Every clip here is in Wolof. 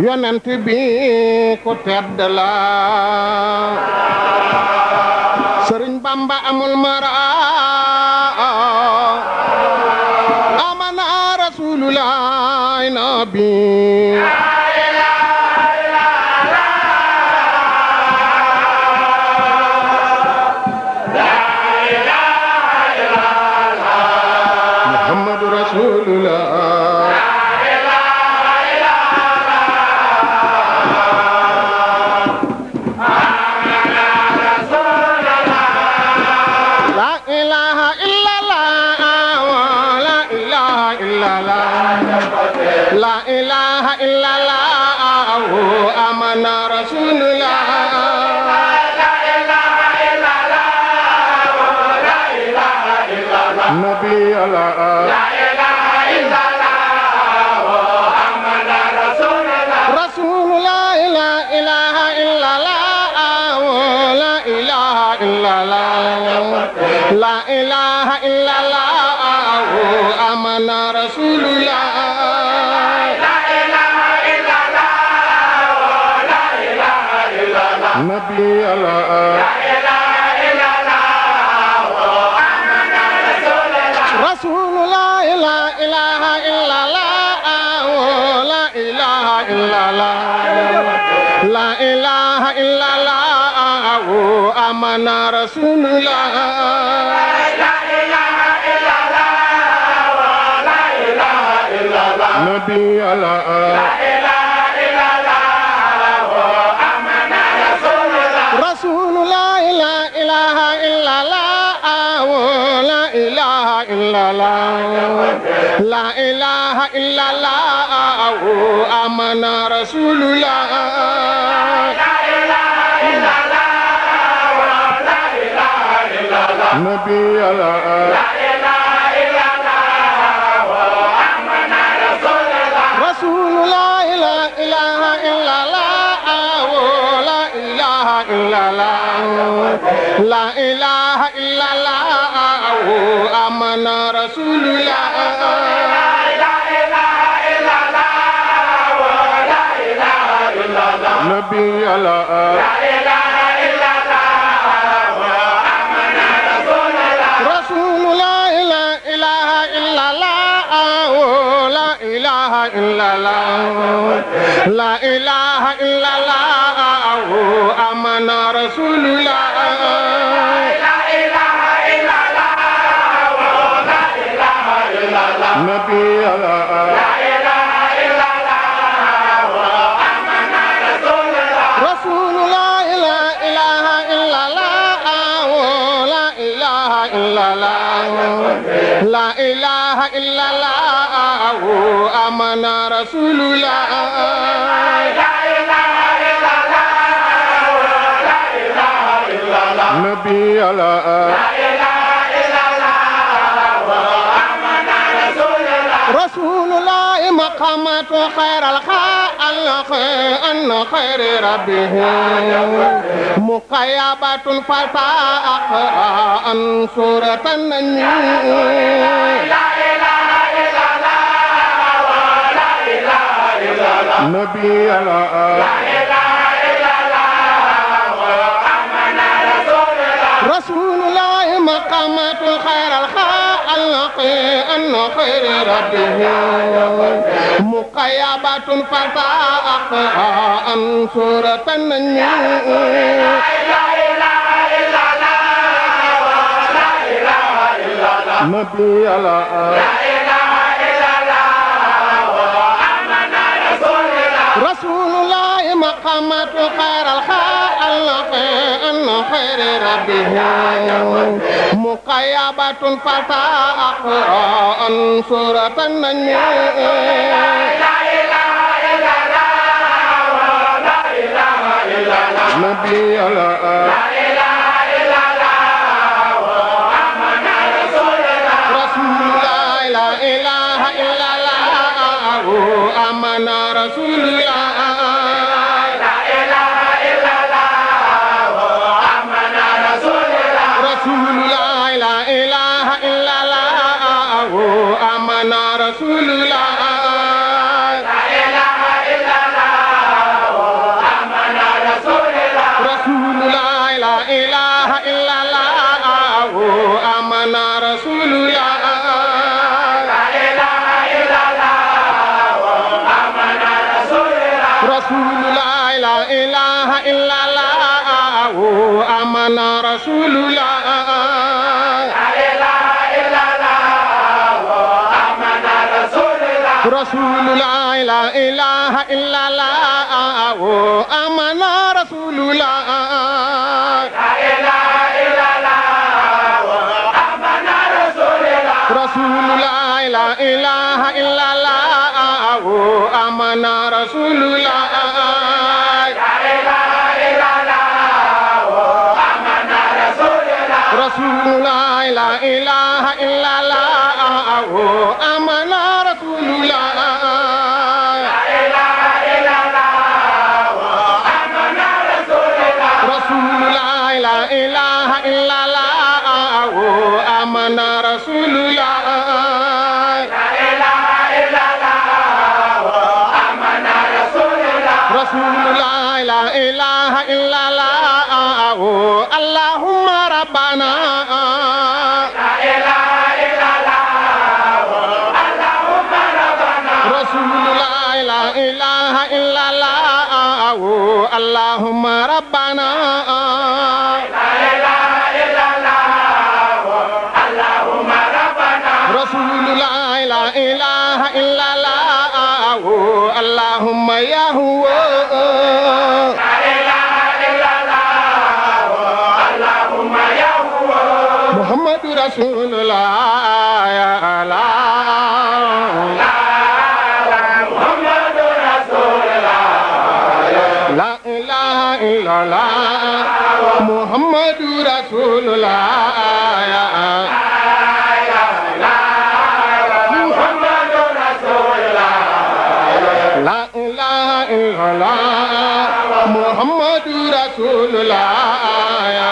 yonent bi ku tedd la Sëriñ Bamba amul mara amana rasulullah nabi Muhammadu rasulullah La ilaha illallah amana rasulullah La ilaha illallah La ilaha illallah Nabi Allah La ilaha illallah amana rasulullah Rasulullah la ilaha illallah La ilaha illallah La ilaha illallah amana rasulullah Nabi Allah La ilaha illallah amana rasulullah Rasulullah la ilaha illallah La ilaha illallah La ilaha illallah amana rasulullah La ilaha illallah La ilaha illallah Nabi Allah La ilaha illallah Rasulullah la ilaha illallah La ilaha illallah La ilaha illallah amana rasulullah La ilaha illallah La ilaha illallah Nabi Allah La ilaha illallah amana rasulullah Rasulullah la ilaha illallah La ilaha illallah amana rasulullah La ilaha illallah La ilaha illallah Nabi Allah La ilaha illallah amana rasulullah Rasulullah la ilaha illallah La ilaha illallah La ilaha illallah amana rasulullah La ilaha illallah La ilaha illallah Nabi Allah La ilaha illallah amana rasulullah Rasulullah la ilaha illallah La ilaha illallah La ilaha illallah amana rasulullah La ilaha illallah Nabi Allah La ilaha illallah amana rasulullah Rasulullah maqamatu khairal khalq an khair rabbih muqayyabatun fataq an suratan La ilaha illallah La ilaha illallah Nabi Allah La ilaha illallah amana rasulullah Rasulullah maqamatu khairal khalq an khair rabbih muqayyabatun fataq an suratan La ilaha illallah La ilaha illallah Nabi Allah La ilaha illallah amana rasulullah Rasulullah maqamatu khairal khalq an khair rabbih muqayyabatun fataq an suratan La ilaha illallah La ilaha illallah Nabi Allah La ilaha illallah amana rasulullah Rasulullah la ilaha illallah amana rasulullah La ilaha illallah amana rasulullah Rasulullah la ilaha illallah amana rasulullah La ilaha illallah رسول الله لا إله إلا الله محمد رسول الله رسول الله لا إله إلا الله آمن رسول الله لا إله إلا الله آمن رسول الله رسول الله لا إله إلا الله آمن رسول الله لا إله إلا الله آمن رسول الله رسول الله لا إله إلا الله آمن رسول الله لا إله إلا الله آمن رسول الله رسول الله لا إله إلا الله آمن رسول الله لا إله إلا الله آمن رسول الله رسول الله لا إله إلا الله آمن رسول الله لا إله إلا الله آمن رسول الله رسول الله لا إله إلا الله اللهم ربنا لا إله إلا الله اللهم ربنا رسول الله لا إله إلا الله اللهم ربنا لا إله إلا الله اللهم ربنا رسول الله لا إله إلا الله اللهم يا هو لا إله إلا الله اللهم يا هو محمد رسول الله يا الله محمد رسول الله لا إله إلا الله محمد رسول الله يا محمد رسول الله لا إله إلا الله محمد رسول الله يا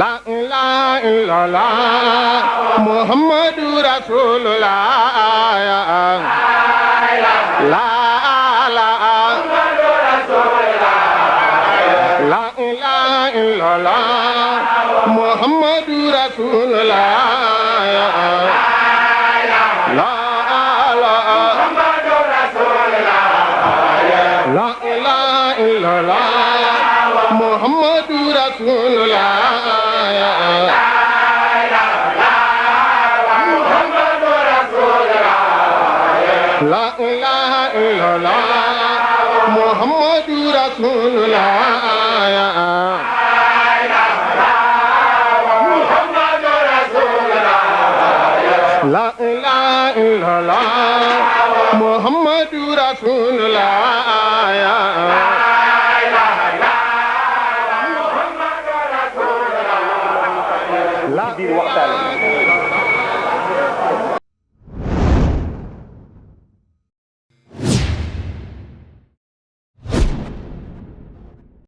لا إله إلا الله محمد رسول الله لا لا إله إلا الله محمد رسول الله لا محمد رسول الله لا إله إلا الله محمد رسول الله لا إله إلا الله محمد رسول الله لا إله إلا الله محمد رسول الله biir waxtaan